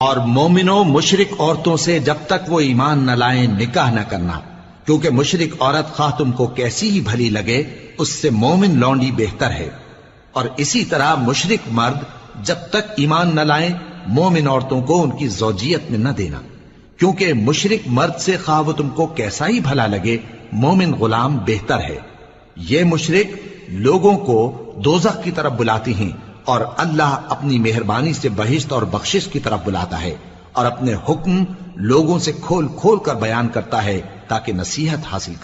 और मोमिनो मुशरिक औरतों से जब तक वो ईमान न लाएं निकाह न करना, क्योंकि मुशरिक औरत खा तुमको कैसी ही भली लगे उससे मोमिन लौंडी बेहतर है। और इसी तरह मुशरिक मर्द जब तक ईमान न लाएं मोमिन औरतों को उनकी ज़ौजियत में न देना, क्योंकि मुशरिक मर्द से खा वो तुमको कैसा ही भला लगे मोमिन गुलाम बेहतर है। ये मुशरिक लोगों को दोज़ख की तरफ बुलाती हैं और अल्लाह अपनी मेहरबानी से बहिश्त और बख्शिश की तरफ बुलाता है और अपने हुक्म लोगों से खोल खोल कर बयान करता है ताकि नसीहत हासिल करे।